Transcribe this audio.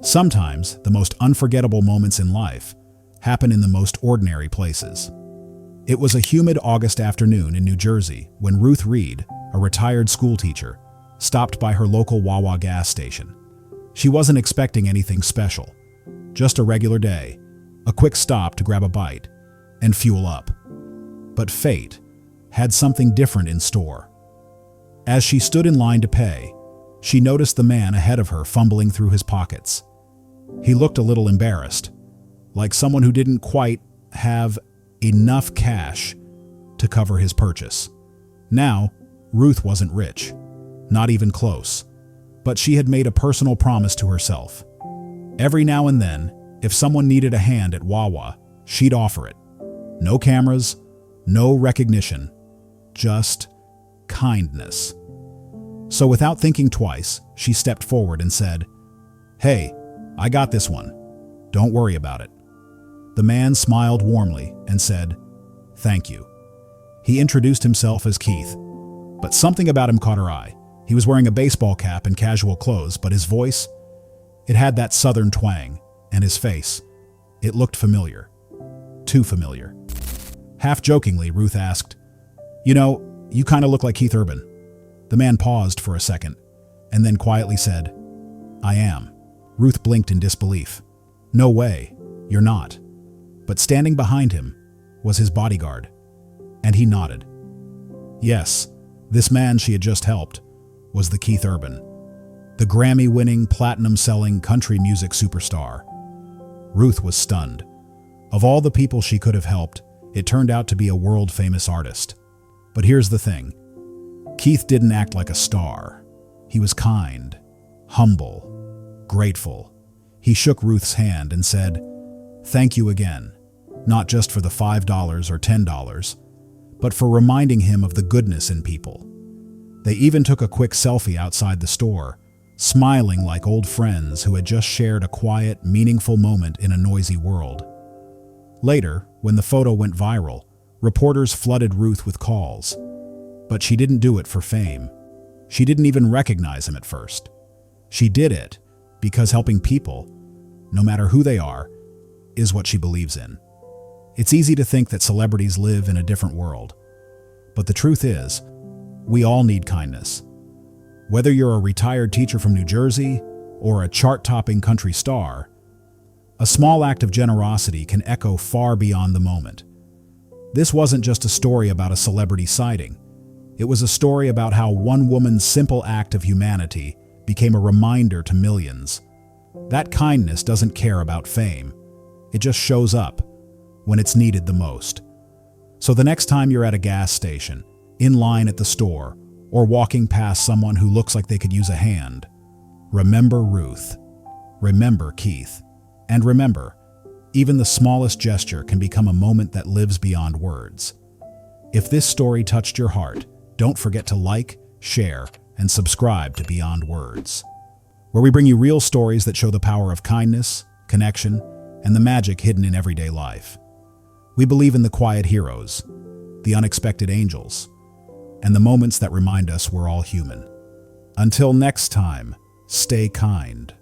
Sometimes the most unforgettable moments in life happen in the most ordinary places. It was a humid August afternoon in New Jersey when Ruth Reed, a retired schoolteacher, stopped by her local Wawa gas station. She wasn't expecting anything special, just a regular day, a quick stop to grab a bite and fuel up. But fate had something different in store. As she stood in line to pay, she noticed the man ahead of her fumbling through his pockets. He looked a little embarrassed, like someone who didn't quite have enough cash to cover his purchase. Now, Ruth wasn't rich, not even close, but she had made a personal promise to herself. Every now and then, if someone needed a hand at Wawa, she'd offer it. No cameras, no recognition, just kindness. So without thinking twice, she stepped forward and said, "Hey, I got this one. Don't worry about it." The man smiled warmly and said, "Thank you." He introduced himself as Keith, but something about him caught her eye. He was wearing a baseball cap and casual clothes, but his voice, it had that southern twang, and his face, it looked familiar. Too familiar. Half jokingly, Ruth asked, "You know, you kind of look like Keith Urban." The man paused for a second, and then quietly said, "I am." Ruth blinked in disbelief. "No way, you're not." But standing behind him was his bodyguard, and he nodded. Yes, this man she had just helped was the Keith Urban, the Grammy-winning, platinum-selling country music superstar. Ruth was stunned. Of all the people she could have helped, it turned out to be a world-famous artist. But here's the thing. Keith didn't act like a star. He was kind, humble, grateful. He shook Ruth's hand and said, "Thank you again, not just for the $5 or $10, but for reminding him of the goodness in people." They even took a quick selfie outside the store, smiling like old friends who had just shared a quiet, meaningful moment in a noisy world. Later, when the photo went viral, reporters flooded Ruth with calls. But she didn't do it for fame. She didn't even recognize him at first. She did it because helping people, no matter who they are, is what she believes in. It's easy to think that celebrities live in a different world. But the truth is, we all need kindness. Whether you're a retired teacher from New Jersey or a chart-topping country star, a small act of generosity can echo far beyond the moment. This wasn't just a story about a celebrity sighting. It was a story about how one woman's simple act of humanity became a reminder to millions. That kindness doesn't care about fame. It just shows up when it's needed the most. So the next time you're at a gas station, in line at the store, or walking past someone who looks like they could use a hand, remember Ruth, remember Keith, and remember, even the smallest gesture can become a moment that lives beyond words. If this story touched your heart, don't forget to like, share, and subscribe to Beyond Words, where we bring you real stories that show the power of kindness, connection, and the magic hidden in everyday life. We believe in the quiet heroes, the unexpected angels, and the moments that remind us we're all human. Until next time, stay kind.